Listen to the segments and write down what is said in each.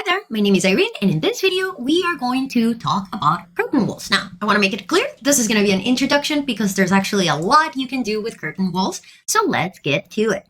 there, my name is Irene, and in this video, we are going to talk about curtain walls. Now, I want to make it clear, this is going to be an introduction because there's actually a lot you can do with curtain walls, so let's get to it.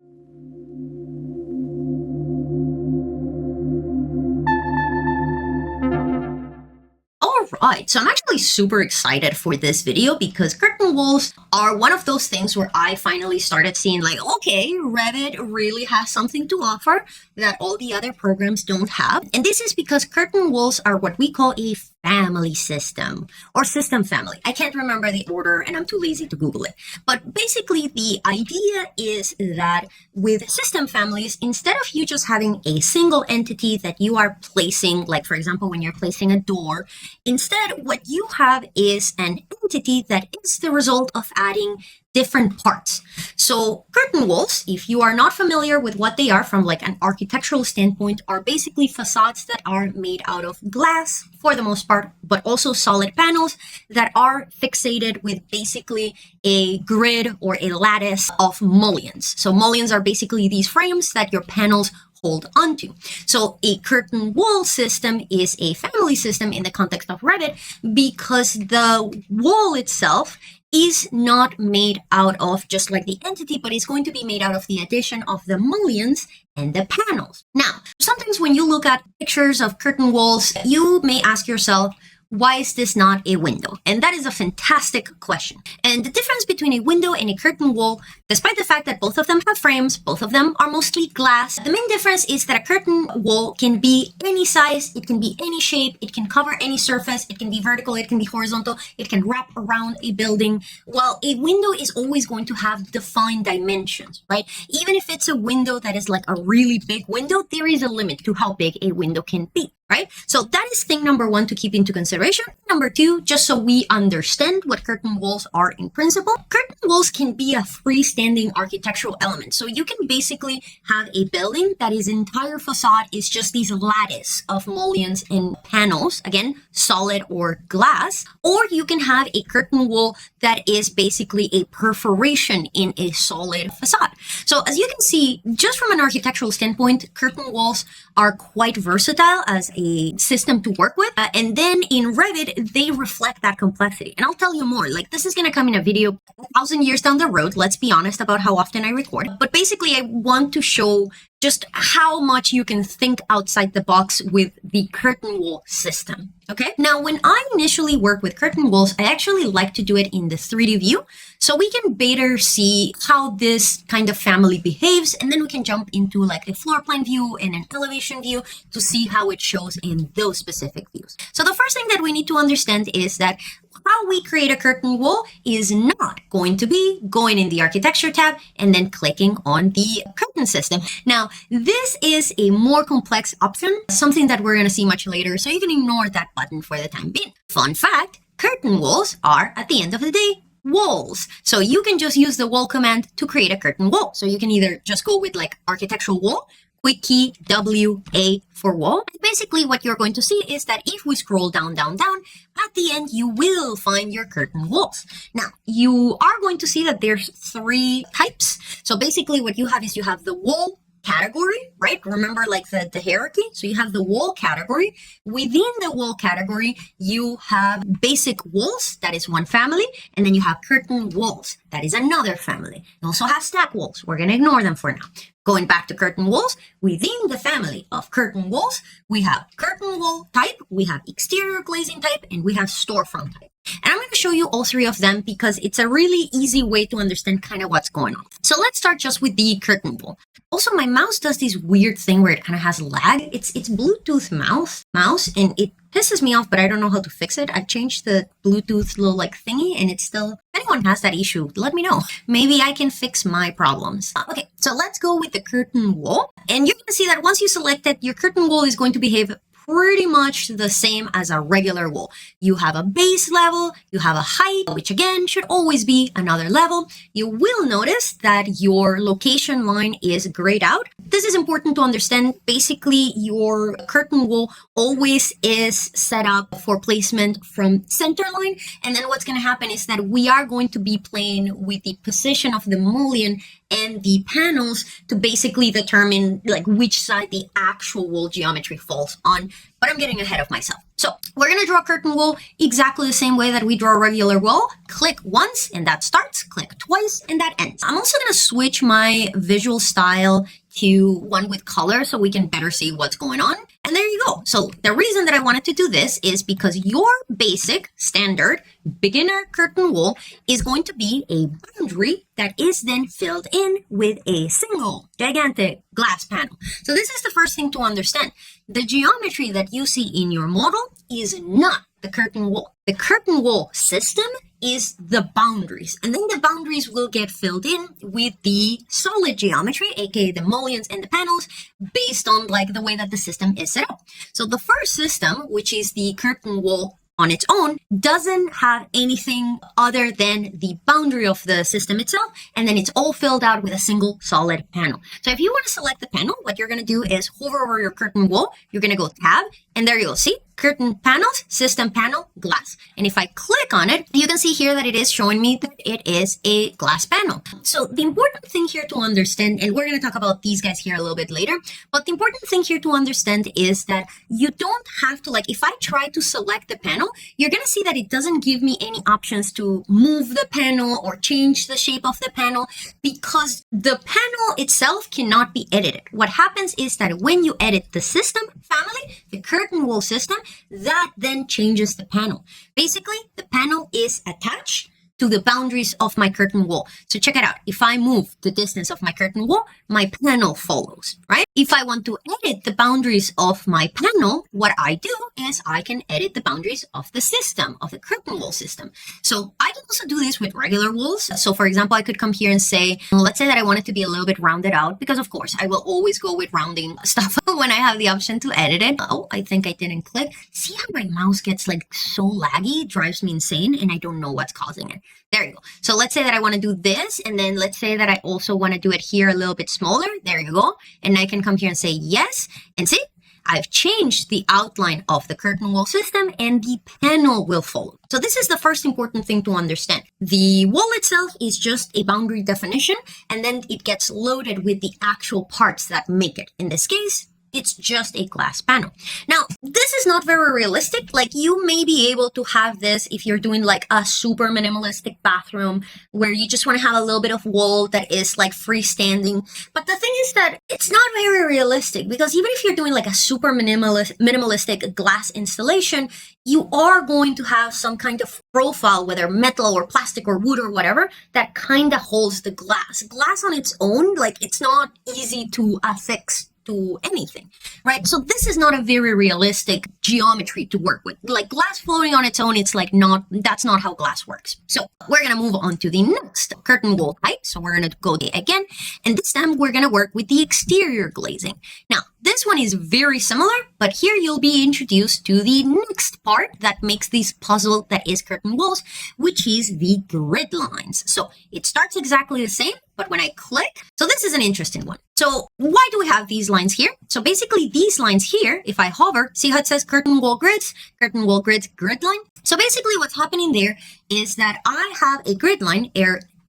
Alright, so I'm actually super excited for this video because curtain walls are one of those things where I finally started seeing like, okay, Revit really has something to offer that all the other programs don't have. And this is because curtain walls are what we call a family system or system family. I can't remember the order and I'm too lazy to Google it. But basically the idea is that with system families, instead of you just having a single entity that you are placing, like for example, when you're placing a door, instead what you have is an entity that is the result of adding different parts. So curtain walls, if you are not familiar with what they are from like an architectural standpoint, are basically facades that are made out of glass for the most part, but also solid panels that are fixated with basically a grid or a lattice of mullions. So mullions are basically these frames that your panels hold onto. So a curtain wall system is a family system in the context of Revit because the wall itself is not made out of just like the entity, but it's going to be made out of the addition of the mullions and the panels. Now, sometimes when you look at pictures of curtain walls, you may ask yourself, why is this not a window? And that is a fantastic question. And the difference between a window and a curtain wall, despite the fact that both of them have frames, both of them are mostly glass, the main difference is that a curtain wall can be any size, it can be any shape, it can cover any surface, it can be vertical, it can be horizontal, it can wrap around a building, while a window is always going to have defined dimensions, right? Even if it's a window that is like a really big window, there is a limit to how big a window can be. Right? So that is thing number one to keep into consideration. Number two, just so we understand what curtain walls are in principle, curtain walls can be a freestanding architectural element. So you can basically have a building that its entire facade is just these lattice of mullions and panels, again, solid or glass, or you can have a curtain wall that is basically a perforation in a solid facade. So as you can see, just from an architectural standpoint, curtain walls are quite versatile as a system to work with. And then in Revit, they reflect that complexity. And I'll tell you more, like this is going to come in a video 1,000 years down the road. Let's be honest about how often I record. But basically, I want to show just how much you can think outside the box with the curtain wall system. Okay. Now, when I initially work with curtain walls, I actually like to do it in the 3D view so we can better see how this kind of family behaves. And then we can jump into like a floor plan view and an elevation view to see how it shows in those specific views. So the first thing that we need to understand is that how we create a curtain wall is not going to be going in the architecture tab and then clicking on the curtain system. Now, this is a more complex option, something that we're going to see much later, so you can ignore that button for the time being. Fun fact, curtain walls are, at the end of the day, walls. So you can just use the wall command to create a curtain wall. So you can either just go with like architectural wall, quick key WA for wall. And basically what you're going to see is that if we scroll down, down, down, at the end, you will find your curtain walls. Now, you are going to see that there's 3 types. So basically what you have is you have the wall category, right? Remember like the hierarchy? So you have the wall category. Within the wall category, you have basic walls, that is one family, and then you have curtain walls, that is another family. You also have stack walls. We're going to ignore them for now. Going back to curtain walls, within the family of curtain walls, we have curtain wall type, we have exterior glazing type, and we have storefront type. And I'm going to show you all 3 of them because it's a really easy way to understand kind of what's going on. So let's start just with the curtain wall. Also, my mouse does this weird thing where it kind of has lag. It's Bluetooth mouse, and it pisses me off, but I don't know how to fix it. I've changed the Bluetooth little like thingy, and it's still, if anyone has that issue, let me know. Maybe I can fix my problems. Okay, so let's go with the curtain wall. And you're going to see that once you select it, your curtain wall is going to behave pretty much the same as a regular wall. You have a base level, you have a height, which again should always be another level. You will notice that your location line is grayed out. This is important to understand. Basically, your curtain wall always is set up for placement from center line. And then what's going to happen is that we are going to be playing with the position of the mullion and the panels to basically determine like which side the actual wall geometry falls on. But I'm getting ahead of myself. So we're going to draw a curtain wall exactly the same way that we draw a regular wall. Click once and that starts, click twice and that ends. I'm also going to switch my visual style to one with color so we can better see what's going on. And there you go. So the reason that I wanted to do this is because your basic standard beginner curtain wall is going to be a boundary that is then filled in with a single gigantic glass panel. So this is the first thing to understand. The geometry that you see in your model is not the curtain wall. The curtain wall system is the boundaries, and then the boundaries will get filled in with the solid geometry, aka the mullions and the panels, based on like the way that the system is set up. So the first system, which is the curtain wall on its own, doesn't have anything other than the boundary of the system itself, and then it's all filled out with a single solid panel. So if you want to select the panel, what you're going to do is hover over your curtain wall, you're going to go tab, and there you'll see curtain panels, system panel, glass. And if I click on it, you can see here that it is showing me that it is a glass panel. So the important thing here to understand, and we're going to talk about these guys here a little bit later, but the important thing here to understand is that you don't have to, like, if I try to select the panel, you're going to see that it doesn't give me any options to move the panel or change the shape of the panel, because the panel itself cannot be edited. What happens is that when you edit the system family, the curtain wall system, that then changes the panel. Basically, the panel is attached to the boundaries of my curtain wall. So check it out. If I move the distance of my curtain wall, my panel follows, right? If I want to edit the boundaries of my panel, what I do is I can edit the boundaries of the system, of the curtain wall system. So I can also do this with regular walls. So for example, I could come here and say, let's say that I want it to be a little bit rounded out, because of course I will always go with rounding stuff when I have the option to edit it. Oh, I think I didn't click. See how my mouse gets like so laggy? It drives me insane and I don't know what's causing it. There you go. So let's say that I want to do this, and then let's say that I also want to do it here a little bit smaller. There you go. And I can come here and say yes, and see, I've changed the outline of the curtain wall system and the panel will follow. So this is the first important thing to understand. The wall itself is just a boundary definition, and then it gets loaded with the actual parts that make it. In this case, it's just a glass panel. Now, this is not very realistic. Like, you may be able to have this if you're doing like a super minimalistic bathroom where you just want to have a little bit of wall that is like freestanding. But the thing is that it's not very realistic, because even if you're doing like a super minimalistic glass installation, you are going to have some kind of profile, whether metal or plastic or wood or whatever, that kind of holds the glass. Glass on its own, like, it's not easy to affix to anything, right? So this is not a very realistic geometry to work with. Like, glass floating on its own, it's like that's not how glass works. So we're going to move on to the next curtain wall type. So we're going to go again, and this time we're going to work with the exterior glazing. Now, this one is very similar, but here you'll be introduced to the next part that makes this puzzle that is curtain walls, which is the grid lines. So it starts exactly the same, but when I click, so this is an interesting one. So why do we have these lines here? So basically these lines here, if I hover, see how it says curtain wall grids, grid line? So basically what's happening there is that I have a grid line,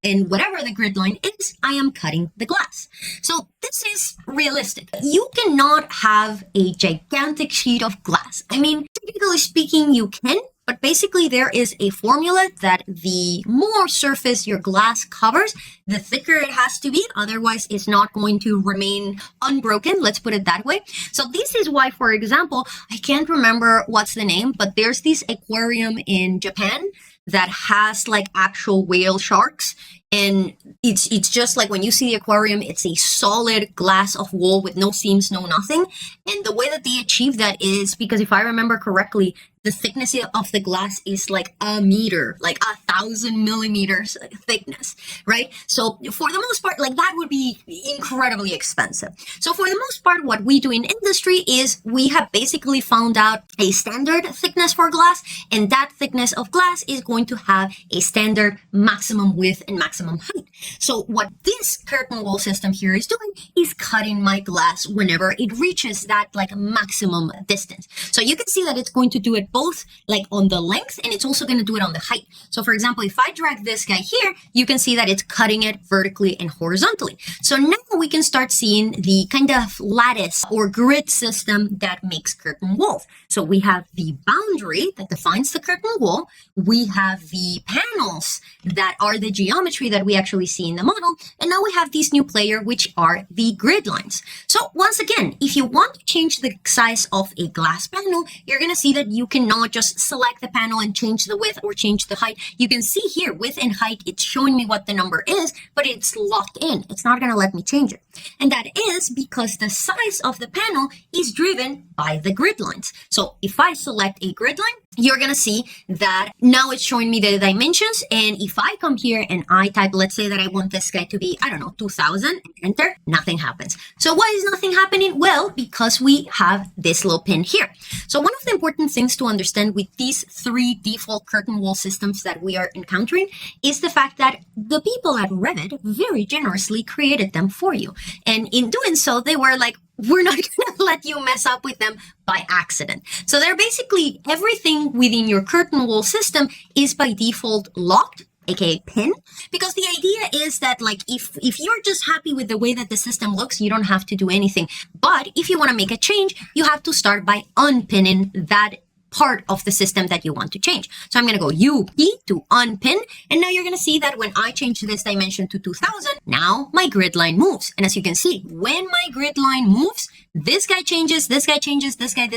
and whatever the grid line is, I am cutting the glass. So this is realistic. You cannot have a gigantic sheet of glass. I mean, technically speaking, you can, but basically there is a formula that the more surface your glass covers, the thicker it has to be. Otherwise, it's not going to remain unbroken. Let's put it that way. So this is why, for example, I can't remember what's the name, but there's this aquarium in Japan that has like actual whale sharks, and it's just like when you see the aquarium, it's a solid glass of wall with no seams, no nothing. And the way that they achieve that is because, if I remember correctly, the thickness of the glass is like a meter, like 1,000 millimeters thickness, right? So for the most part, like, that would be incredibly expensive. So for the most part, what we do in industry is we have basically found out a standard thickness for glass, and that thickness of glass is going to have a standard maximum width and maximum maximum height. So what this curtain wall system here is doing is cutting my glass whenever it reaches that like maximum distance. So you can see that it's going to do it both like on the length, and it's also going to do it on the height. So for example, if I drag this guy here, you can see that it's cutting it vertically and horizontally. So now we can start seeing the kind of lattice or grid system that makes curtain walls. So we have the boundary that defines the curtain wall. We have the panels that are the geometry that we actually see in the model. And now we have this new player, which are the grid lines. So once again, if you want to change the size of a glass panel, you're going to see that you cannot just select the panel and change the width or change the height. You can see here width and height, it's showing me what the number is, but it's locked in. It's not going to let me change it. And that is because the size of the panel is driven by the grid lines. So if I select a grid line, you're going to see that now it's showing me the dimensions. And if I come here and I type, let's say that I want this guy to be, I don't know, 2000, enter, nothing happens. So why is nothing happening? Well, because we have this little pin here. So one of the important things to understand with these three default curtain wall systems that we are encountering is the fact that the people at Revit very generously created them for you. And in doing so, they were like, we're not going to let you mess up with them by accident. So they're basically everything within your curtain wall system is by default locked, aka pin, because the idea is that like if you're just happy with the way that the system looks, you don't have to do anything. But if you want to make a change, you have to start by unpinning that part of the system that you want to change. So I'm going to go UP to unpin. And now you're going to see that when I change this dimension to 2000, now my grid line moves. And as you can see, when my grid line moves, this guy changes, this guy changes, this guy,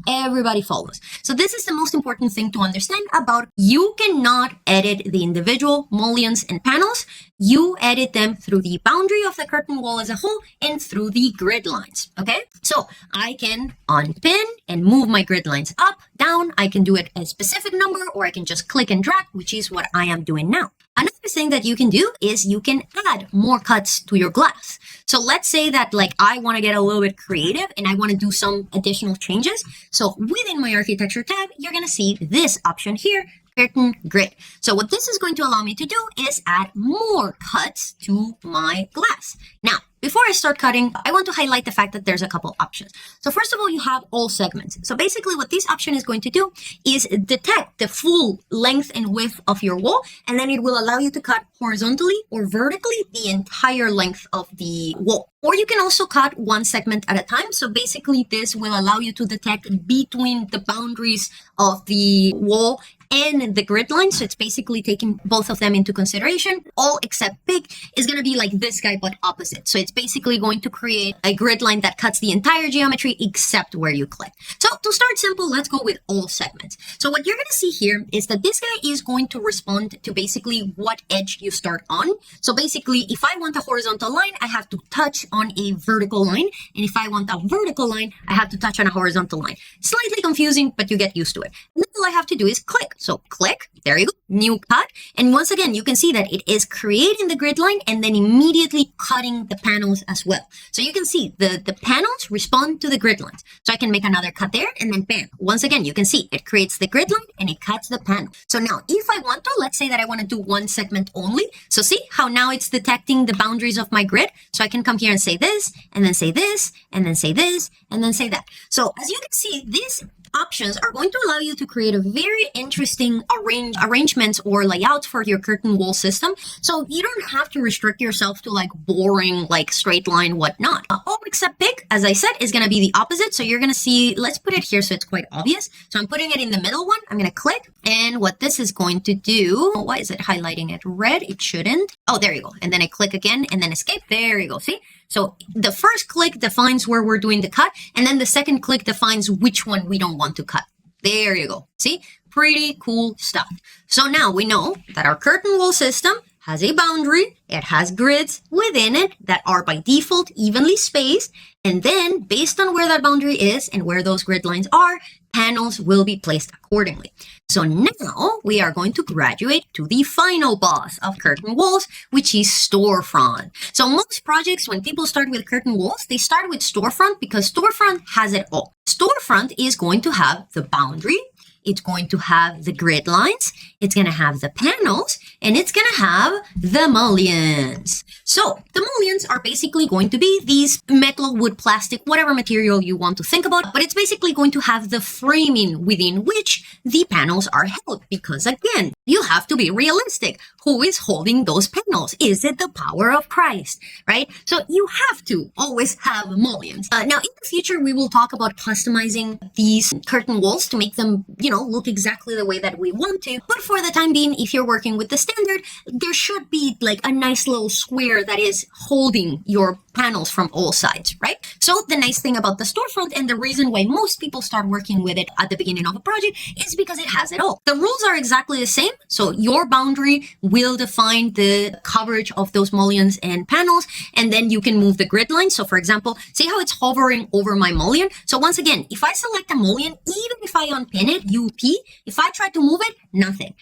everybody follows. So this is the most important thing to understand about you cannot edit the individual mullions and panels. You edit them through the boundary of the curtain wall as a whole and through the grid lines. Okay, so I can unpin and move my grid lines up, down. I can do it a specific number, or I can just click and drag, which is what I am doing now. Another thing that you can do is you can add more cuts to your glass. So let's say that like I want to get a little bit creative and I want to do some additional changes. So within my architecture tab, you're going to see this option here, curtain grid. So what this is going to allow me to do is add more cuts to my glass. Now, before I start cutting, I want to highlight the fact that there's a couple options. So first of all, you have all segments. So basically what this option is going to do is detect the full length and width of your wall, and then it will allow you to cut horizontally or vertically the entire length of the wall. Or you can also cut one segment at a time. So basically this will allow you to detect between the boundaries of the wall and the grid line. So it's basically taking both of them into consideration. All except big is going to be like this guy, but opposite. So it's basically going to create a grid line that cuts the entire geometry except where you click. So to start simple, let's go with all segments. So what you're going to see here is that this guy is going to respond to basically what edge you start on. So basically, if I want a horizontal line, I have to touch on a vertical line. And if I want a vertical line, I have to touch on a horizontal line. Slightly confusing, but you get used to it. And all I have to do is click. So click, there you go, new cut. And once again, you can see that it is creating the grid line and then immediately cutting the panels as well. So you can see the panels respond to the grid lines. So I can make another cut there and then bam. Once again, you can see it creates the grid line and it cuts the panel. So now if I want to, let's say that I want to do one segment only. So see how now it's detecting the boundaries of my grid. So I can come here and say this, and then say this, and then say this, and then say that. So as you can see, these options are going to allow you to create a very interesting arrangements or layouts for your curtain wall system. So you don't have to restrict yourself to like boring, like straight line, whatnot. All except big, as I said, is going to be the opposite. So you're going to see, let's put it here so it's quite obvious. So I'm putting it in the middle one. I'm going to click. And what this is going to do, why is it highlighting it red? It shouldn't. Oh, there you go. And then I click again and then escape. There you go. See? So the first click defines where we're doing the cut, and then the second click defines which one we don't want to cut. There you go. See? Pretty cool stuff. So now we know that our curtain wall system has a boundary. It has grids within it that are by default evenly spaced. And then based on where that boundary is and where those grid lines are, panels will be placed accordingly. So now we are going to graduate to the final boss of curtain walls, which is Storefront. So most projects, when people start with curtain walls, they start with Storefront because Storefront has it all. Storefront is going to have the boundary, it's going to have the grid lines, it's going to have the panels, and it's going to have the mullions. So the mullions are basically going to be these metal, wood, plastic, whatever material you want to think about, but it's basically going to have the framing within which the panels are held, because again, you have to be realistic. Who is holding those panels? Is it the power of Christ, right? So you have to always have mullions. Now, in the future, we will talk about customizing these curtain walls to make them, look exactly the way that we want to. But for the time being, if you're working with the standard, there should be like a nice little square that is holding your panels from all sides, right? So the nice thing about the storefront, and the reason why most people start working with it at the beginning of a project, is because it has it all. The rules are exactly the same. So your boundary will define the coverage of those mullions and panels, and then you can move the grid line. So for example, see how it's hovering over my mullion? So once again, if I select a mullion, even if I unpin it, UP, if I try to move it, nothing,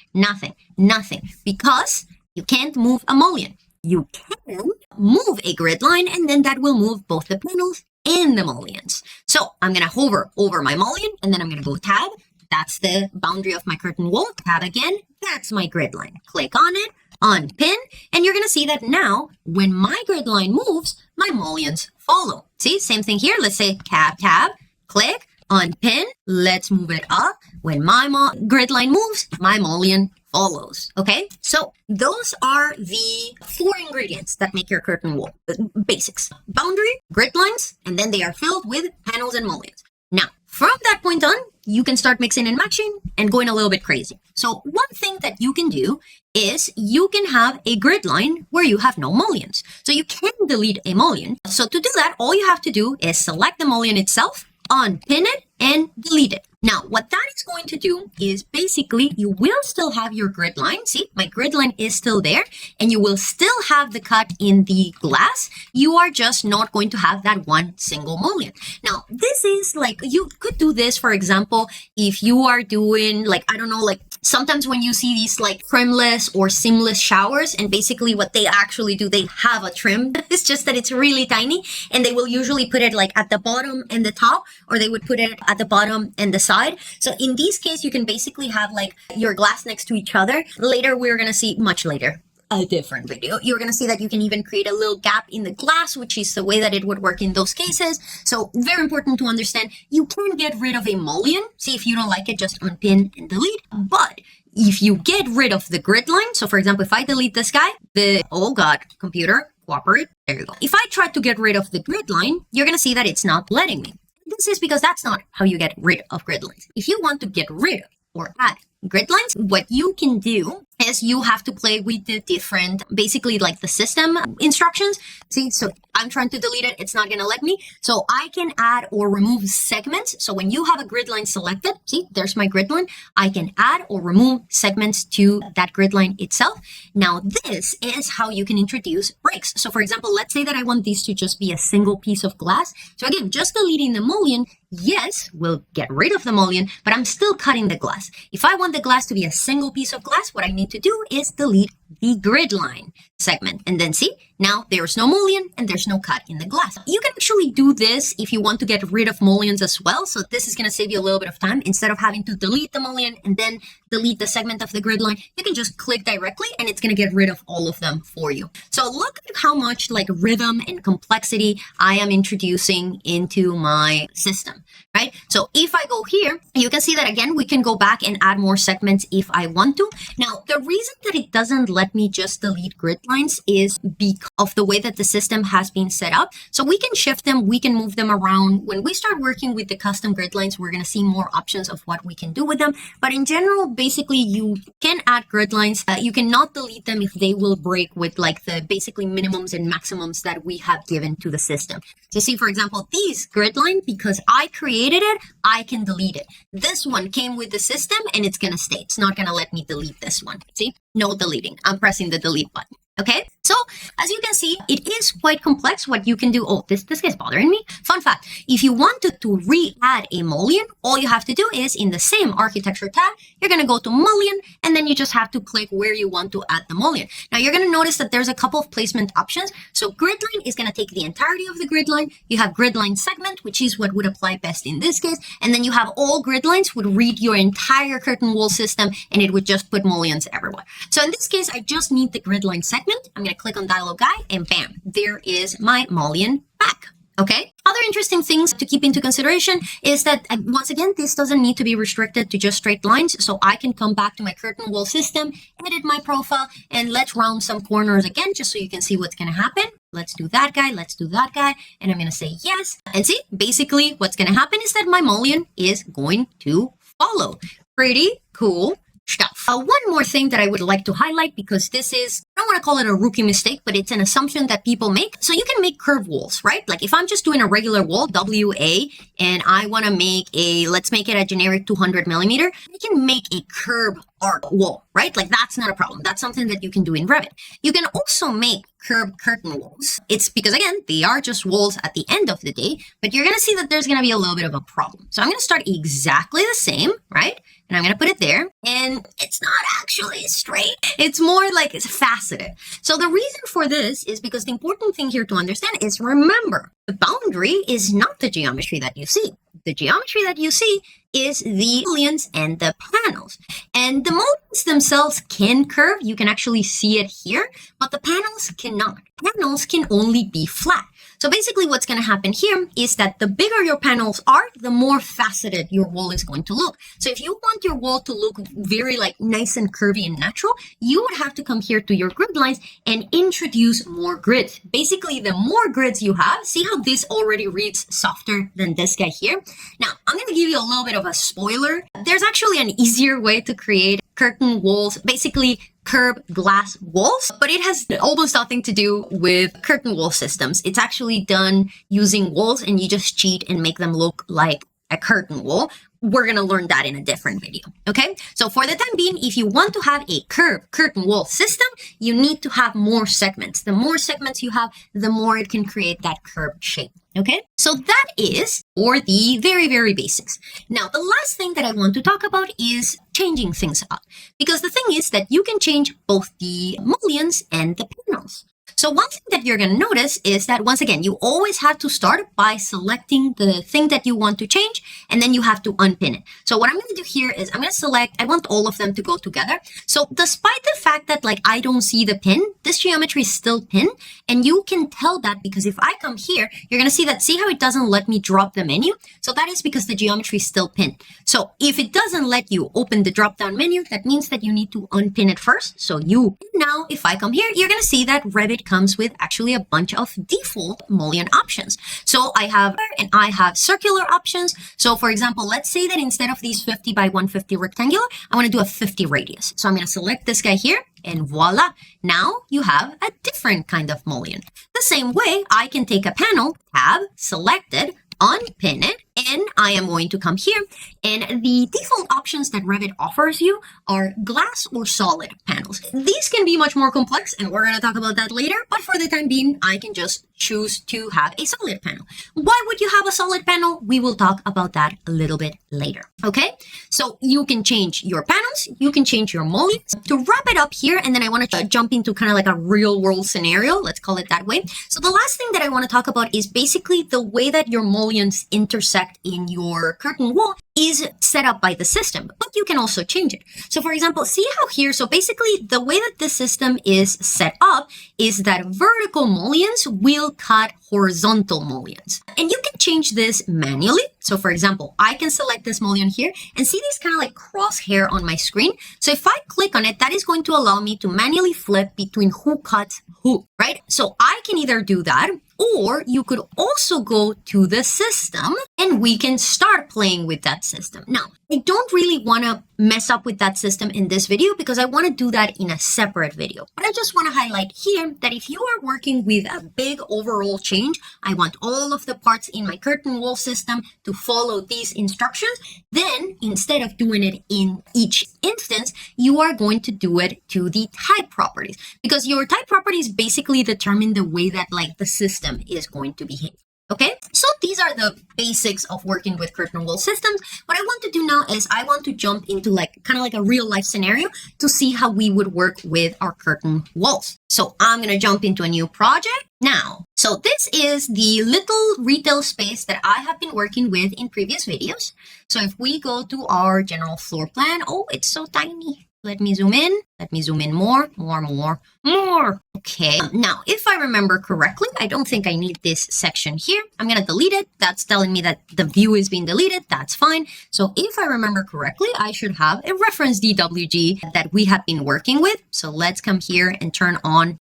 because you can't move a mullion. You can move a grid line, and then that will move both the panels and the mullions. So I'm going to hover over my mullion, and then I'm going to go tab. That's the boundary of my curtain wall. Tab again. That's my grid line. Click on it, unpin, and you're going to see that now when my grid line moves, my mullions follow. See, same thing here. Let's say tab, click, unpin. Let's move it up. When my grid line moves, my mullion follows. Okay, so those are the 4 ingredients that make your curtain wall. Basics: boundary, grid lines, and then they are filled with panels and mullions. Now, from that point on, you can start mixing and matching and going a little bit crazy. So one thing that you can do is you can have a grid line where you have no mullions. So you can delete a mullion. So to do that, all you have to do is select the mullion itself, unpin it, and delete it. Now, what that is going to do is basically you will still have your grid line. See, my grid line is still there, and you will still have the cut in the glass. You are just not going to have that one single mullion. Now, this is like, you could do this, for example, if you are doing like, I don't know, like sometimes when you see these like trimless or seamless showers, and basically what they actually do, they have a trim. It's just that it's really tiny, and they will usually put it like at the bottom and the top, or they would put it at the bottom and the side. So in this case, you can basically have like your glass next to each other. Later, we're going to see, much later, a different video, you're going to see that you can even create a little gap in the glass, which is the way that it would work in those cases. So very important to understand, you can get rid of a mullion. See, if you don't like it, just unpin and delete. But if you get rid of the grid line, so for example, if I delete this guy, oh God, computer, cooperate. There you go. If I try to get rid of the grid line, you're going to see that it's not letting me. This is because that's not how you get rid of grid lines. If you want to get rid of or add grid lines, what you can do is you have to play with the different, basically like the system instructions. See, so I'm trying to delete it. It's not going to let me. So I can add or remove segments. So when you have a grid line selected, see, there's my grid line. I can add or remove segments to that grid line itself. Now, this is how you can introduce breaks. So for example, let's say that I want these to just be a single piece of glass. So again, just deleting the mullion, yes, we'll get rid of the mullion, but I'm still cutting the glass. If I want the glass to be a single piece of glass, what I need to do is delete the grid line segment. And then see, now there's no mullion and there's no cut in the glass. You can actually do this if you want to get rid of mullions as well. So this is going to save you a little bit of time. Instead of having to delete the mullion and then delete the segment of the grid line, you can just click directly and it's going to get rid of all of them for you. So look at how much like rhythm and complexity I am introducing into my system, right? So if I go here, you can see that again, we can go back and add more segments if I want to. Now, the reason that it doesn't let me just delete grid lines is because of the way that the system has been set up. So we can shift them, we can move them around. When we start working with the custom grid lines, we're going to see more options of what we can do with them. But in general, basically, you can add grid lines. You cannot delete them if they will break with like the basically minimums and maximums that we have given to the system. So see, for example, these grid line, because I created it, I can delete it. This one came with the system and it's going to stay. It's not going to let me delete this one. See, no deleting. I'm pressing the delete button. Okay, So as you can see, it is quite complex what you can do. Oh, this guy's bothering me. Fun fact, if you wanted to re-add a mullion, all you have to do is in the same architecture tab, you're going to go to mullion, and then you just have to click where you want to add the mullion. Now you're going to notice that there's a couple of placement options. So grid line is going to take the entirety of the grid line. You have grid line segment, which is what would apply best in this case. And then you have all grid lines would read your entire curtain wall system, and it would just put mullions everywhere. So in this case, I just need the grid line segment. I'm going to click on dialog guide, and bam, there is my mullion back. Okay. Other interesting things to keep into consideration is that, once again, this doesn't need to be restricted to just straight lines. So I can come back to my curtain wall system, edit my profile, and let's round some corners again, just so you can see what's going to happen. Let's do that guy. Let's do that guy. And I'm going to say yes. And see, basically what's going to happen is that my mullion is going to follow. Pretty cool stuff. One more thing that I would like to highlight, because this is, I don't want to call it a rookie mistake, but it's an assumption that people make. So you can make curved walls, right? Like if I'm just doing a regular wall, WA, and I want to make let's make it a generic 200 millimeter, I can make a curved arc wall, right? Like that's not a problem. That's something that you can do in Revit. You can also make curved curtain walls. It's because, again, they are just walls at the end of the day, but you're going to see that there's going to be a little bit of a problem. So I'm going to start exactly the same, right? And I'm going to put it there, and it's not actually straight. It's more like it's faceted. So the reason for this is because the important thing here to understand is, remember, the boundary is not the geometry that you see. The geometry that you see is the mullions and the panels. And the mullions themselves can curve. You can actually see it here, but the panels cannot. Panels can only be flat. So basically what's going to happen here is that the bigger your panels are, the more faceted your wall is going to look. So if you want your wall to look very like nice and curvy and natural, you would have to come here to your grid lines and introduce more grids. Basically, the more grids you have, see how this already reads softer than this guy here? Now, I'm going to give you a little bit of a spoiler. There's actually an easier way to create curtain walls, basically curved glass walls, but it has almost nothing to do with curtain wall systems. It's actually done using walls, and you just cheat and make them look like a curtain wall. We're going to learn that in a different video. Okay. So for the time being, if you want to have a curved curtain wall system, you need to have more segments. The more segments you have, the more it can create that curved shape. Okay. So that is for the very, very basics. Now, the last thing that I want to talk about is changing things up, because the thing is that you can change both the mullions and the panels. So one thing that you're going to notice is that, once again, you always have to start by selecting the thing that you want to change, and then you have to unpin it. So what I'm going to do here is I'm going to select, I want all of them to go together. So despite the fact that like I don't see the pin, this geometry is still pinned, and you can tell that because if I come here, you're going to see that, see how it doesn't let me drop the menu? So that is because the geometry is still pinned. So if it doesn't let you open the drop down menu, that means that you need to unpin it first. So now if I come here, you're going to see that Revit comes with actually a bunch of default mullion options. So I have circular options. So for example, let's say that instead of these 50 by 150 rectangular, I want to do a 50 radius. So I'm going to select this guy here, and voila, now you have a different kind of mullion. The same way, I can take a panel, tab, selected, unpin it, and I am going to come here, and the default options that Revit offers you are glass or solid panels. These can be much more complex, and we're going to talk about that later, but for the time being, I can just choose to have a solid panel. Why would you have a solid panel? We will talk about that a little bit later. Okay, so you can change your panels, you can change your mullions. To wrap it up here, and then I want to jump into kind of like a real world scenario, let's call it that way. So the last thing that I want to talk about is basically the way that your mullions intersect in your curtain wall is set up by the system, but you can also change it. So for example, see how here, so basically the way that the system is set up is that vertical mullions will cut horizontal mullions. And you can change this manually. So for example, I can select this mullion here and see this kind of like crosshair on my screen. So if I click on it, that is going to allow me to manually flip between who cuts who, right? So I can either do that, or you could also go to the system and we can start playing with that system. Now, I don't really want to mess up with that system in this video because I want to do that in a separate video. But I just want to highlight here that if you are working with a big overall change, I want all of the parts in my curtain wall system to follow these instructions, then instead of doing it in each instance, you are going to do it to the type properties, because your type properties basically determine the way that like the system is going to behave. Okay, so these are the basics of working with curtain wall systems. What I want to do now is I want to jump into like kind of like a real life scenario to see how we would work with our curtain walls. So I'm going to jump into a new project now. So this is the little retail space that I have been working with in previous videos. So if we go to our general floor plan, oh, it's so tiny. Let me zoom in. Let me zoom in more. Okay. Now, if I remember correctly, I don't think I need this section here. I'm going to delete it. That's telling me that the view is being deleted. That's fine. So if I remember correctly, I should have a reference DWG that we have been working with. So let's come here and turn on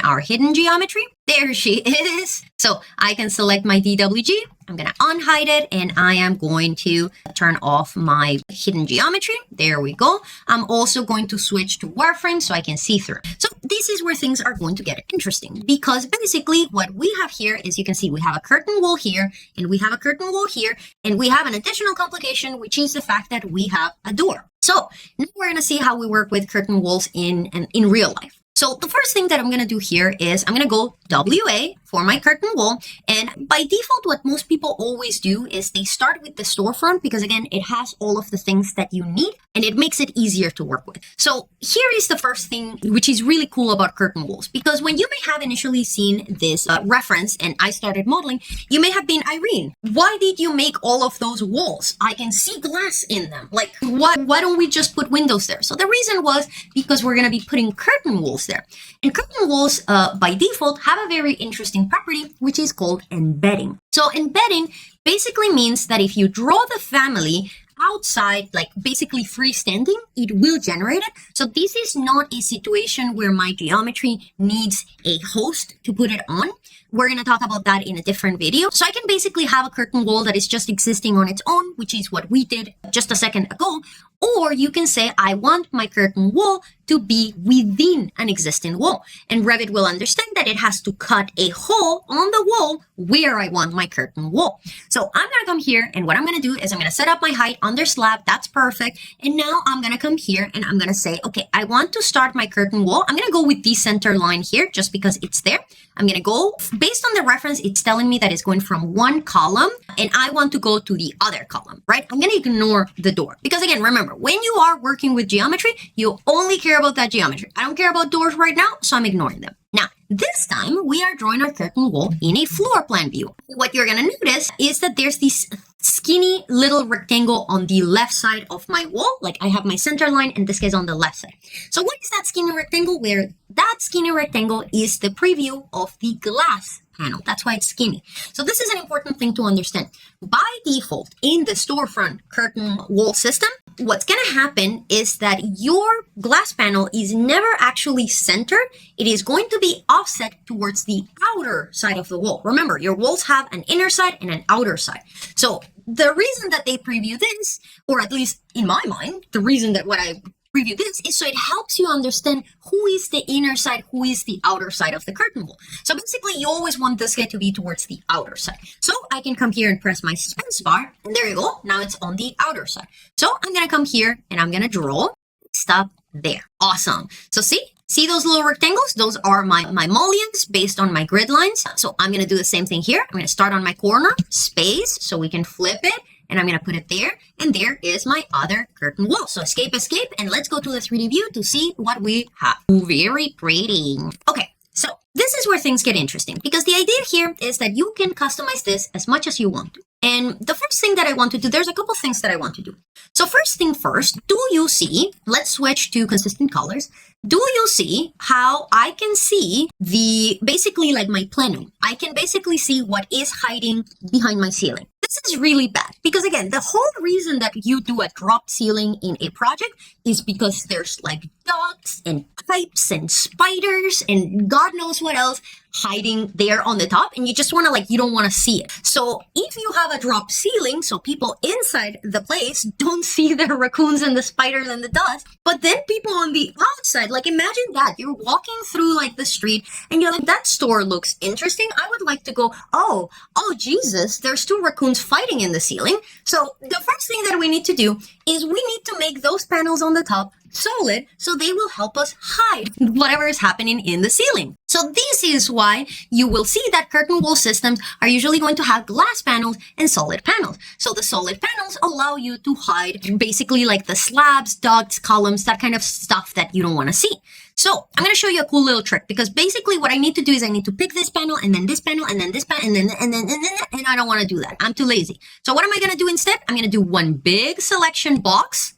our hidden geometry. There she is. So I can select my DWG. I'm going to unhide it, and I am going to turn off my hidden geometry. There we go. I'm also going to switch to wireframe so I can see through. So this is where things are going to get interesting, because basically what we have here is, you can see we have a curtain wall here, and we have a curtain wall here, and we have an additional complication, which is the fact that we have a door. So now we're going to see how we work with curtain walls in real life. So the first thing that I'm going to do here is I'm going to go WA for my curtain wall. And by default, what most people always do is they start with the storefront, because again, it has all of the things that you need and it makes it easier to work with. So here is the first thing, which is really cool about curtain walls, because when you may have initially seen this reference and I started modeling, you may have been, Irene, why did you make all of those walls? I can see glass in them. Like, why don't we just put windows there? So the reason was because we're going to be putting curtain walls there. And curtain walls, by default, have a very interesting property, which is called embedding. So embedding basically means that if you draw the family outside, like basically freestanding, it will generate it. So this is not a situation where my geometry needs a host to put it on. We're going to talk about that in a different video. So I can basically have a curtain wall that is just existing on its own, which is what we did just a second ago. Or you can say, I want my curtain wall to be within an existing wall. And Revit will understand that it has to cut a hole on the wall where I want my curtain wall. So I'm going to come here, and what I'm going to do is I'm going to set up my height under slab. That's perfect. And now I'm going to come here and I'm going to say, okay, I want to start my curtain wall. I'm going to go with the center line here just because it's there. I'm going to go based on the reference. It's telling me that it's going from one column and I want to go to the other column, right? I'm going to ignore the door because again, remember, when you are working with geometry, you only care about that geometry. I don't care about doors right now, so I'm ignoring them. Now, this time we are drawing our curtain wall in a floor plan view. What you're going to notice is that there's this skinny little rectangle on the left side of my wall. Like I have my center line, in this case on the left side. So what is that skinny rectangle? Where that skinny rectangle is the preview of the glass panel. That's why it's skinny. So this is an important thing to understand. By default, in the storefront curtain wall system, what's going to happen is that your glass panel is never actually centered. It is going to be offset towards the outer side of the wall. Remember, your walls have an inner side and an outer side. So the reason that they preview this, or at least in my mind, the reason that what I preview this is so it helps you understand who is the inner side, who is the outer side of the curtain wall. So basically, you always want this guy to be towards the outer side. So I can come here and press my space bar, and there you go. Now it's on the outer side. So I'm going to come here and I'm going to draw. Stop there. Awesome. So see those little rectangles? Those are my mullions based on my grid lines. So I'm going to do the same thing here. I'm going to start on my corner, space, so we can flip it. And I'm going to put it there. And there is my other curtain wall. So escape, and let's go to the 3D view to see what we have. Very pretty. Okay, so this is where things get interesting, because the idea here is that you can customize this as much as you want to. And the first thing that I want to do, there's a couple things that I want to do. So first thing first, do you see, let's switch to consistent colors. Do you see how I can see basically like my plenum? I can basically see what is hiding behind my ceiling. This is really bad because again, the whole reason that you do a drop ceiling in a project is because there's like ducts and pipes and spiders and God knows what else hiding there on the top, and you just want to you don't want to see it. So if you have a drop ceiling, so people inside the place don't see the raccoons and the spiders and the dust, but then people on the outside, imagine that you're walking through the street and you're like, that store looks interesting. I would like to go, oh Jesus, there's 2 raccoons fighting in the ceiling. So the first thing that we need to do is we need to make those panels on the top solid so they will help us hide whatever is happening in the ceiling. So this is why you will see that curtain wall systems are usually going to have glass panels and solid panels. So the solid panels allow you to hide basically the slabs, ducts, columns, that kind of stuff that you don't want to see. So I'm going to show you a cool little trick, because basically what I need to do is I need to pick this panel and then this panel and then this panel and I don't want to do that. I'm too lazy. So what am I going to do instead? I'm going to do one big selection box.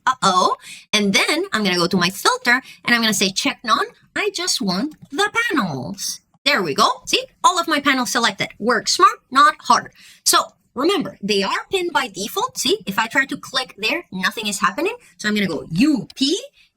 And then I'm going to go to my filter and I'm going to say check none. I just want the panels. There we go. See, all of my panels selected. Work smart, not hard. So remember, they are pinned by default. See, if I try to click there, nothing is happening. So I'm going to go UP.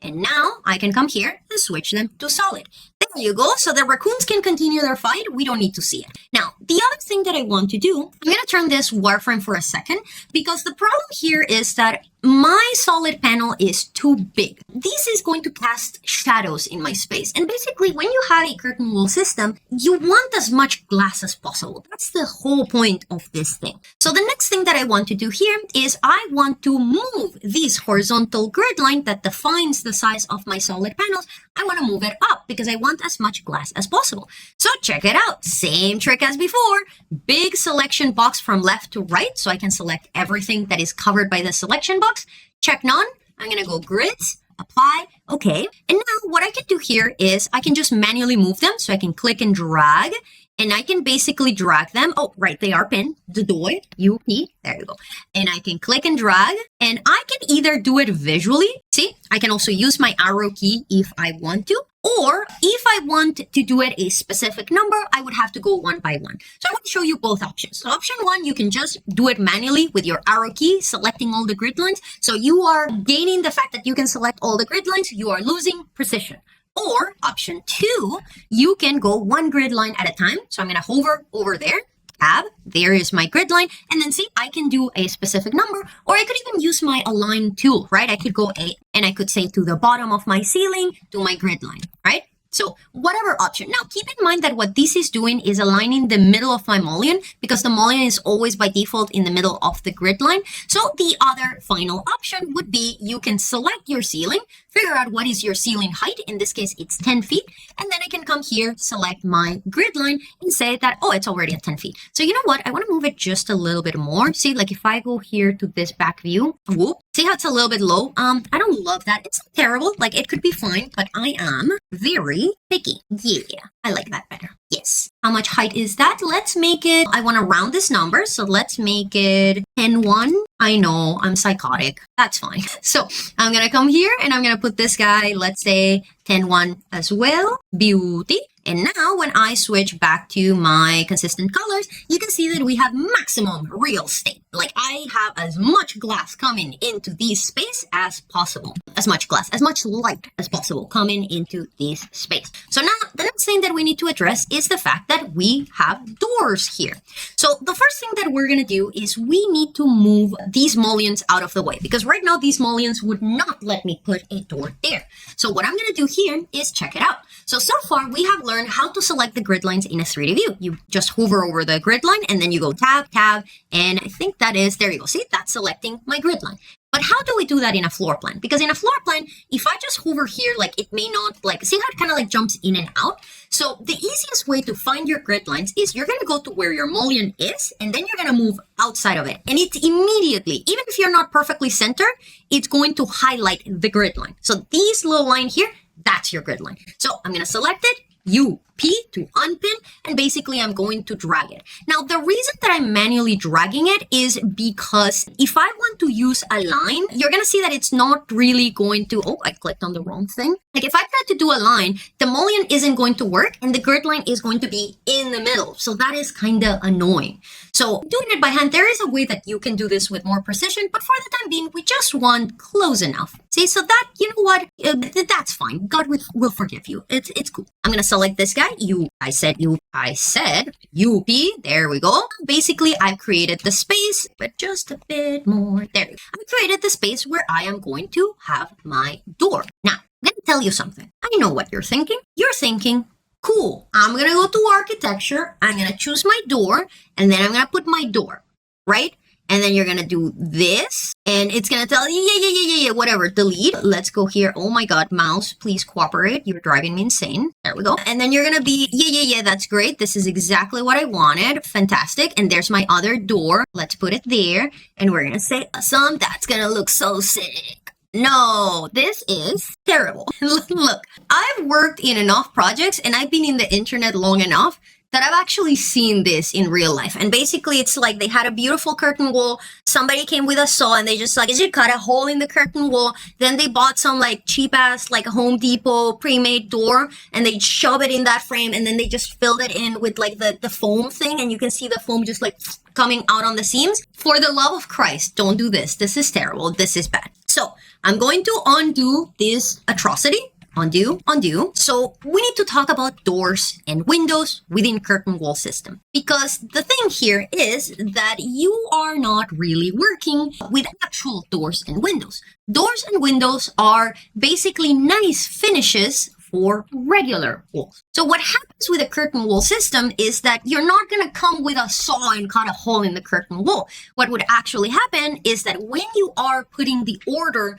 And now I can come here and switch them to solid. There you go. So the raccoons can continue their fight. We don't need to see it. Now, the other thing that I want to do, I'm going to turn this wireframe for a second, because the problem here is that my solid panel is too big. This is going to cast shadows in my space. And basically, when you have a curtain wall system, you want as much glass as possible. That's the whole point of this thing. So the next thing that I want to do here is I want to move this horizontal grid line that defines the size of my solid panels. I want to move it up because I want as much glass as possible. So check it out. Same trick as before. Big selection box from left to right. So I can select everything that is covered by the selection box. Check none. I'm going to go grids, apply. Okay. And now what I can do here is I can just manually move them. So I can click and drag. And I can basically drag them. Oh, right, they are pinned. The door, UP, there you go. And I can click and drag. And I can either do it visually. See, I can also use my arrow key if I want to. Or if I want to do it a specific number, I would have to go one by one. So I want to show you both options. So option 1, you can just do it manually with your arrow key, selecting all the grid lines. So you are gaining the fact that you can select all the grid lines. You are losing precision. Or option 2, you can go one grid line at a time. So I'm going to hover over there, tab, there is my grid line. And then see, I can do a specific number, or I could even use my align tool, right? I could go and I could say to the bottom of my ceiling, to my grid line, right? So whatever option. Now, keep in mind that what this is doing is aligning the middle of my mullion, because the mullion is always by default in the middle of the grid line. So the other final option would be you can select your ceiling, figure out what is your ceiling height. In this case, it's 10 feet. And then I can come here, select my grid line and say that, oh, it's already at 10 feet. So you know what? I want to move it just a little bit more. See, if I go here to this back view, whoop, see how it's a little bit low? I don't love that. It's not terrible. It could be fine, but I am very picky. Yeah, I like that better. Yes. How much height is that? Let's make it, I want to round this number. So let's make it 10.1. I know, I'm psychotic. That's fine. So I'm going to come here and I'm going to put this guy, let's say 10.1 as well. Beauty. And now when I switch back to my consistent colors, you can see that we have maximum real estate. I have as much glass coming into this space as possible. As much glass, as much light as possible coming into this space. So now the next thing that we need to address is the fact that we have doors here. So the first thing that we're going to do is we need to move these mullions out of the way, because right now these mullions would not let me put a door there. So what I'm going to do here is check it out. So far we have learned how to select the grid lines in a 3D view. You just hover over the grid line and then you go tab, tab, and I think that is, there you go. See, that's selecting my grid line. But how do we do that in a floor plan? Because in a floor plan, if I just hover here, it may not, see how it kind of jumps in and out? So the easiest way to find your grid lines is you're going to go to where your mullion is, and then you're going to move outside of it. And it immediately, even if you're not perfectly centered, it's going to highlight the grid line. So this little line here, that's your grid line. So I'm going to select it, UP to unpin, and basically I'm going to drag it. Now, the reason that I'm manually dragging it is because if I want to use a line, you're going to see that it's not really going to, oh, I clicked on the wrong thing. If I try to do a line, the mullion isn't going to work and the grid line is going to be in the middle. So that is kind of annoying. So doing it by hand, there is a way that you can do this with more precision, but for the time being, we just want close enough. See, so that, you know what, that's fine. God will forgive you. It's cool. I'm going to select this guy. I said UP. There we go. Basically, I've created the space, but just a bit more. There. I've created the space where I am going to have my door. Now, let me tell you something. I know what you're thinking. You're thinking, cool, I'm going to go to architecture. I'm going to choose my door, and then I'm going to put my door, right? And then you're going to do this, and it's going to tell you, yeah, whatever, delete. Let's go here. Oh my God, mouse, please cooperate. You're driving me insane. There we go. And then you're going to be, yeah, that's great. This is exactly what I wanted. Fantastic. And there's my other door. Let's put it there. And we're going to say, awesome. That's going to look so sick. No, this is terrible. Look, I've worked in enough projects and I've been in the internet long enough that I've actually seen this in real life. And basically it's like they had a beautiful curtain wall. Somebody came with a saw and they just cut a hole in the curtain wall. Then they bought some like cheap ass, like a Home Depot pre-made door and they shove it in that frame. And then they just filled it in with like the foam thing. And you can see the foam just like coming out on the seams. For the love of Christ, don't do this. This is terrible. This is bad. So I'm going to undo this atrocity. Undo. So we need to talk about doors and windows within curtain wall system. Because the thing here is that you are not really working with actual doors and windows. Doors and windows are basically nice finishes for regular walls. So what happens with a curtain wall system is that you're not going to come with a saw and cut a hole in the curtain wall. What would actually happen is that when you are putting the order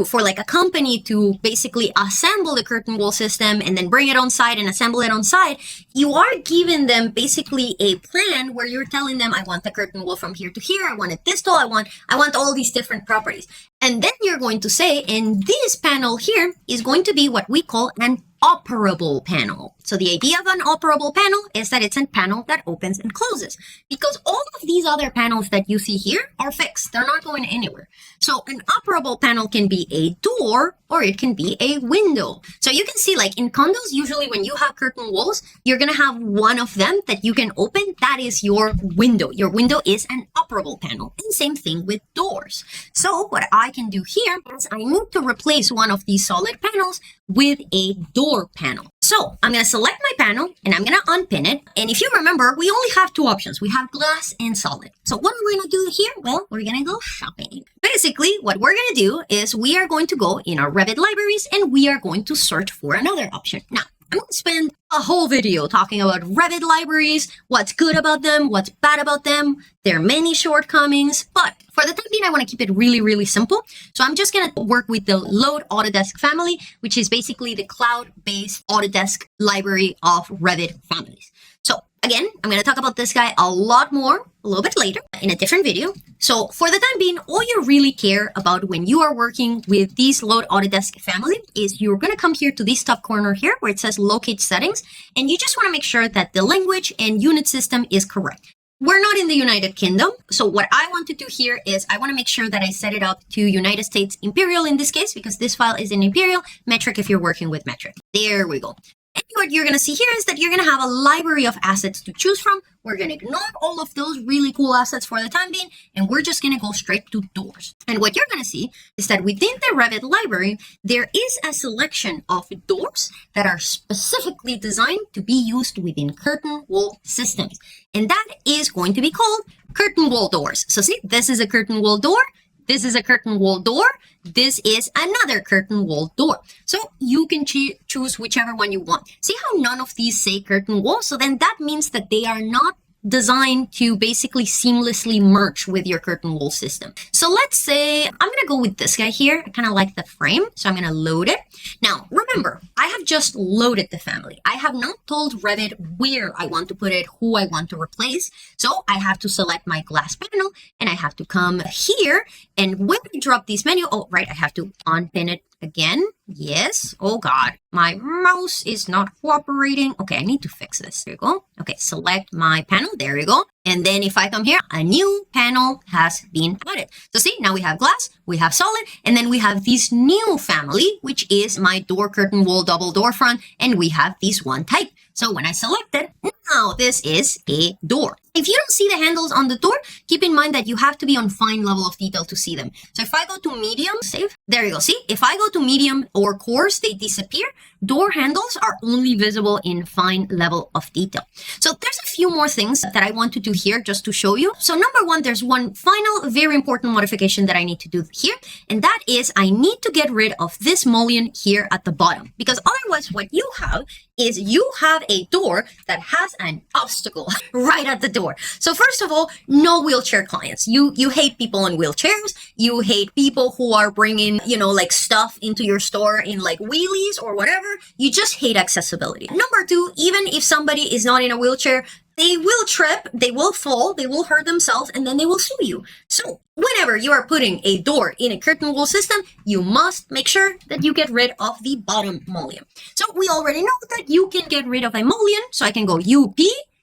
for like a company to basically assemble the curtain wall system and then bring it on site and assemble it on site, you are giving them basically a plan where you're telling them, I want the curtain wall from here to here. I want it this tall. I want all these different properties. And then you're going to say, and this panel here is going to be what we call an operable panel. So the idea of an operable panel is that it's a panel that opens and closes, because all of these other panels that you see here are fixed. They're not going anywhere. So an operable panel can be a door or it can be a window. So you can see like in condos, usually when you have curtain walls, you're going to have one of them that you can open. That is your window. Your window is an operable panel. And same thing with doors. So what I can do here is I need to replace one of these solid panels with a door panel. So I'm going to select my panel and I'm going to unpin it. And if you remember, we only have two options. We have glass and solid. So what are we going to do here? Well, we're going to go shopping. Basically, what we're going to do is we are going to go in our Revit libraries and we are going to search for another option. Now, I'm going to spend a whole video talking about Revit libraries, what's good about them, what's bad about them. There are many shortcomings, but for the time being, I want to keep it really, really simple. So I'm just going to work with the Load Autodesk family, which is basically the cloud-based Autodesk library of Revit families. So again, I'm going to talk about this guy a lot more a little bit later in a different video. So for the time being, all you really care about when you are working with these Load Autodesk family is you're going to come here to this top corner here where it says locate settings. And you just want to make sure that the language and unit system is correct. We're not in the United Kingdom. So what I want to do here is I want to make sure that I set it up to United States Imperial in this case, because this file is in Imperial, metric if you're working with metric. There we go. And what you're going to see here is that you're going to have a library of assets to choose from. We're going to ignore all of those really cool assets for the time being, and we're just going to go straight to doors. And what you're going to see is that within the Revit library, there is a selection of doors that are specifically designed to be used within curtain wall systems. And that is going to be called curtain wall doors. So see, this is a curtain wall door. This is a curtain wall door. This is another curtain wall door. So you can choose whichever one you want. See how none of these say curtain wall? So then that means that they are not designed to basically seamlessly merge with your curtain wall system. So let's say I'm going to go with this guy here. I kind of like the frame, so I'm going to load it. Now, remember, I have just loaded the family. I have not told Revit where I want to put it, who I want to replace. So I have to select my glass panel and I have to come here. And when I drop this menu, oh, right, I have to unpin it again. Yes. Oh God, my mouse is not cooperating. Okay, I need to fix this. There you go. Okay, select my panel. There you go. And then if I come here, a new panel has been added. So see, now we have glass, we have solid, and then we have this new family, which is my door curtain wall double door front, and we have this one type. So when I select it, now this is a door. If you don't see the handles on the door, keep in mind that you have to be on fine level of detail to see them. So if I go to medium, save, there you go. See, if I go to medium or coarse, they disappear. Door handles are only visible in fine level of detail. So there's a few more things that I want to do here just to show you. So number one, there's one final very important modification that I need to do here. And that is I need to get rid of this mullion here at the bottom, because otherwise what you have is you have a door that has an obstacle right at the door. So first of all, no wheelchair clients. You hate people in wheelchairs. You hate people who are bringing, like stuff into your store in like wheelies or whatever. You just hate accessibility. Number two, even if somebody is not in a wheelchair, they will trip, they will fall, they will hurt themselves, and then they will sue you. So whenever you are putting a door in a curtain wall system, you must make sure that you get rid of the bottom mullion. So we already know that you can get rid of a mullion. So I can go UP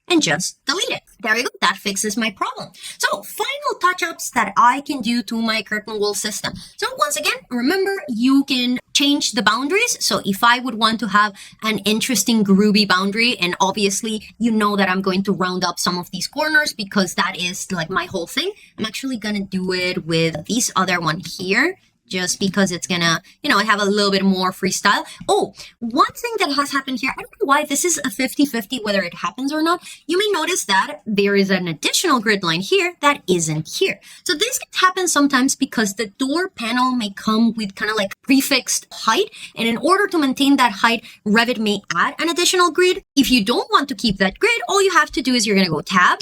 and just delete it. There you go. That fixes my problem. So final touch-ups that I can do to my curtain wall system. So once again, remember, you can change the boundaries. So if I would want to have an interesting groovy boundary, and obviously you know that I'm going to round up some of these corners because that is like my whole thing. I'm actually going to do it with this other one here, just because it's gonna, I have a little bit more freestyle. Oh, one thing that has happened here, I don't know why this is a 50-50 whether it happens or not. You may notice that there is an additional grid line here that isn't here. So this can happen sometimes because the door panel may come with kind of like prefixed height. And in order to maintain that height, Revit may add an additional grid. If you don't want to keep that grid, all you have to do is you're gonna go tab,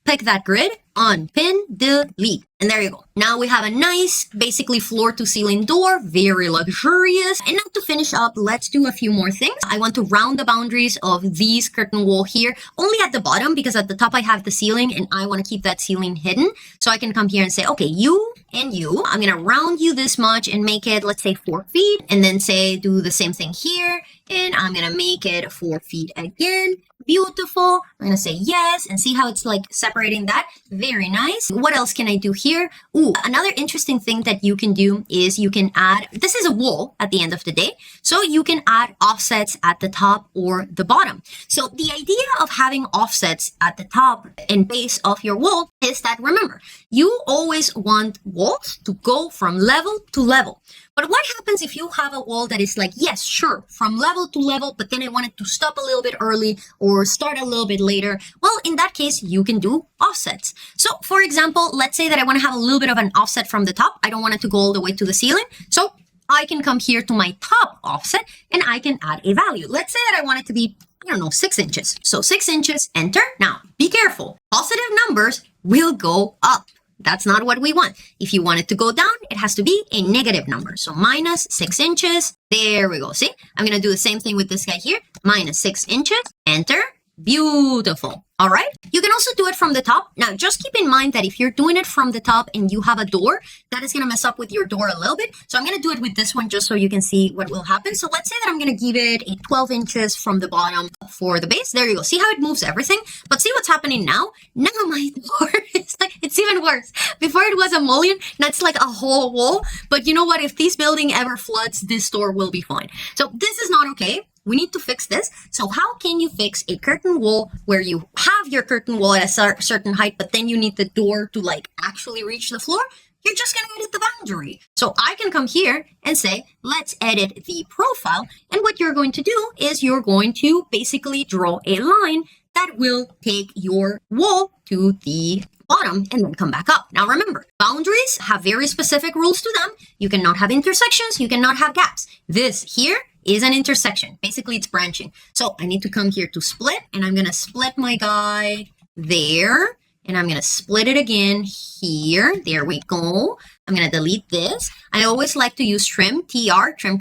pick that grid, unpin, delete. And there you go. Now we have a nice, basically floor to ceiling door, very luxurious. And now to finish up, let's do a few more things. I want to round the boundaries of these curtain wall here, only at the bottom, because at the top I have the ceiling and I want to keep that ceiling hidden. So I can come here and say, okay, you and you, I'm going to round you this much and make it, let's say 4 feet. And then say, do the same thing here. And I'm going to make it 4 feet again. Beautiful. I'm going to say yes and see how it's like separating that. Very nice. What else can I do here? Ooh, another interesting thing that you can do is you can add, this is a wall at the end of the day. So you can add offsets at the top or the bottom. So the idea of having offsets at the top and base of your wall is that, remember, you always want walls to go from level to level. But what happens if you have a wall that is like, yes, sure, from level to level, but then I want it to stop a little bit early or start a little bit later? Well, in that case, you can do offsets. So for example, let's say that I want to have a little bit of an offset from the top. I don't want it to go all the way to the ceiling. So I can come here to my top offset and I can add a value. Let's say that I want it to be, 6 inches. So 6 inches, enter. Now, be careful. Positive numbers will go up. That's not what we want. If you want it to go down, it has to be a negative number. So minus 6 inches. There we go. See, I'm going to do the same thing with this guy here. Minus 6 inches. Enter. Beautiful. All right. You can also do it from the top. Now, just keep in mind that if you're doing it from the top and you have a door, that is going to mess up with your door a little bit. So I'm going to do it with this one just so you can see what will happen. So let's say that I'm going to give it a 12 inches from the bottom for the base. There you go. See how it moves everything? But see what's happening now? Now my door is like, it's even worse. Before it was a mullion, now it's like a whole wall. But you know what? If this building ever floods, this door will be fine. So this is not okay. We need to fix this. So how can you fix a curtain wall where you have your curtain wall at a certain height, but then you need the door to like actually reach the floor? You're just going to edit the boundary. So I can come here and say, let's edit the profile. And what you're going to do is you're going to basically draw a line that will take your wall to the bottom and then come back up. Now remember, boundaries have very specific rules to them. You cannot have intersections. You cannot have gaps. This here is an intersection. Basically, it's branching. So I need to come here to split, and I'm going to split my guy there, and I'm going to split it again here. There we go. I'm going to delete this. I always like to use trim, TR, trim.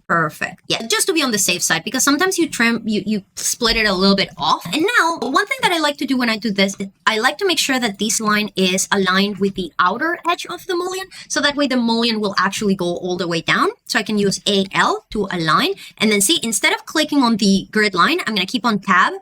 Perfect. Yeah, just to be on the safe side, because sometimes you trim, you split it a little bit off. And now, one thing that I like to do when I do this, I like to make sure that this line is aligned with the outer edge of the mullion. So that way the mullion will actually go all the way down. So I can use AL to align. And then see, instead of clicking on the grid line, I'm going to keep on tab.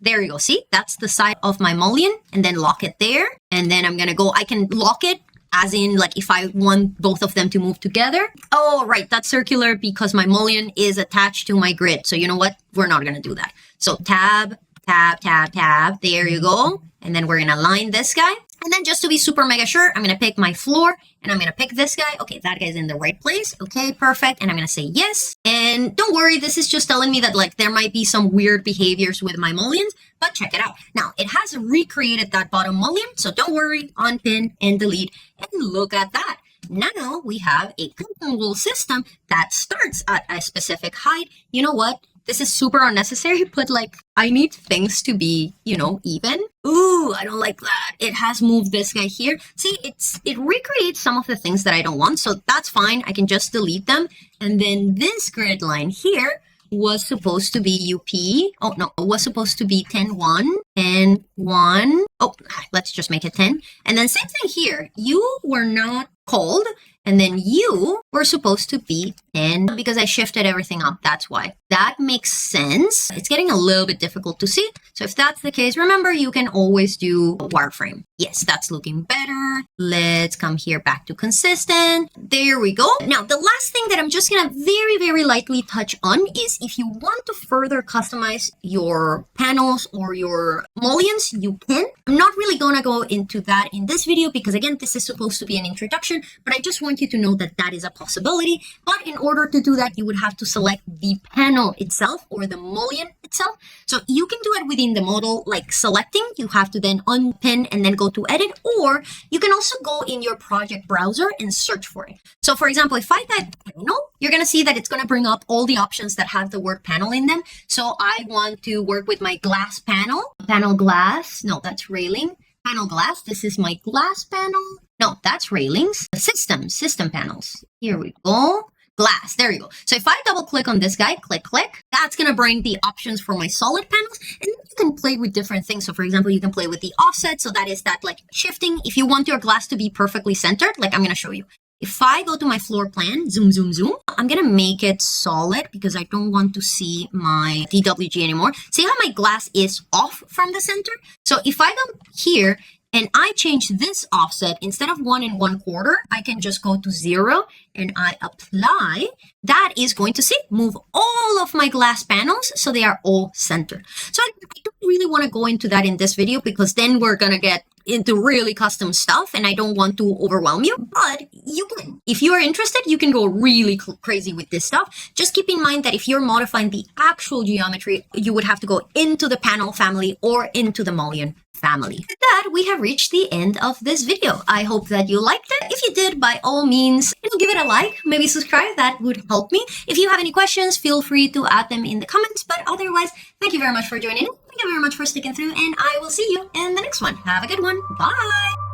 There you go. See, that's the side of my mullion, and then lock it there. And then I'm going to go, I can lock it as in like if I want both of them to move together. Oh, right. That's circular because my mullion is attached to my grid. So you know what? We're not going to do that. So tab, tab, tab, tab. There you go. And then we're going to line this guy. And then just to be super mega sure, I'm going to pick my floor and I'm going to pick this guy. Okay, that guy's in the right place. Okay, perfect. And I'm going to say yes. And don't worry, this is just telling me that like there might be some weird behaviors with my mullions, but check it out. Now, it has recreated that bottom mullion. So don't worry, unpin and delete. And look at that. Now we have a curtain wall system that starts at a specific height. You know what? This is super unnecessary, but like I need things to be, you know, even. Ooh, I don't like that. It has moved this guy here. See, it recreates some of the things that I don't want. So that's fine. I can just delete them. And then this grid line here was supposed to be UP. Oh, no, it was supposed to be 10, 1, and 1. Oh, let's just make it 10. And then same thing here. You were not called. And then you were supposed to be 10 because I shifted everything up. That's why. That makes sense. It's getting a little bit difficult to see. So if that's the case, remember, you can always do a wireframe. Yes, that's looking better. Let's come here back to consistent. There we go. Now, the last thing that I'm just going to very, very lightly touch on is if you want to further customize your panels or your mullions, you can. I'm not really going to go into that in this video because, again, this is supposed to be an introduction, but I just want you to know that that is a possibility. But in order to do that, you would have to select the panel itself or the mullion itself. So you can do it within the model, like selecting. You have to then unpin and then go to edit, or you can also go in your project browser and search for it. So for example, if I type panel, you're going to see that it's going to bring up all the options that have the word panel in them. So I want to work with my glass panel, panel glass. No, that's railing. Panel glass. This is my glass panel. No, that's railings. System panels. Here we go. Glass. There you go. So if I double click on this guy, click, that's going to bring the options for my solid panels. And you can play with different things. So for example, you can play with the offset. So that is that like shifting. If you want your glass to be perfectly centered, like I'm going to show you. If I go to my floor plan, zoom, zoom, zoom, I'm going to make it solid because I don't want to see my DWG anymore. See how my glass is off from the center? So if I go here and I change this offset, instead of 1 1/4, I can just go to 0 and I apply. That is going to move all of my glass panels so they are all centered. So I don't really want to go into that in this video because then we're going to get into really custom stuff and I don't want to overwhelm you, but you can. If you are interested, you can go really crazy with this stuff. Just keep in mind that if you're modifying the actual geometry, you would have to go into the panel family or into the mullion family. With that, we have reached the end of this video. I hope that you liked it. If you did, by all means, give it a like, maybe subscribe. That would help me. If you have any questions, feel free to add them in the comments. But otherwise, thank you very much for joining in. Thank you very much for sticking through, and I will see you in the next one. Have a good one. Bye.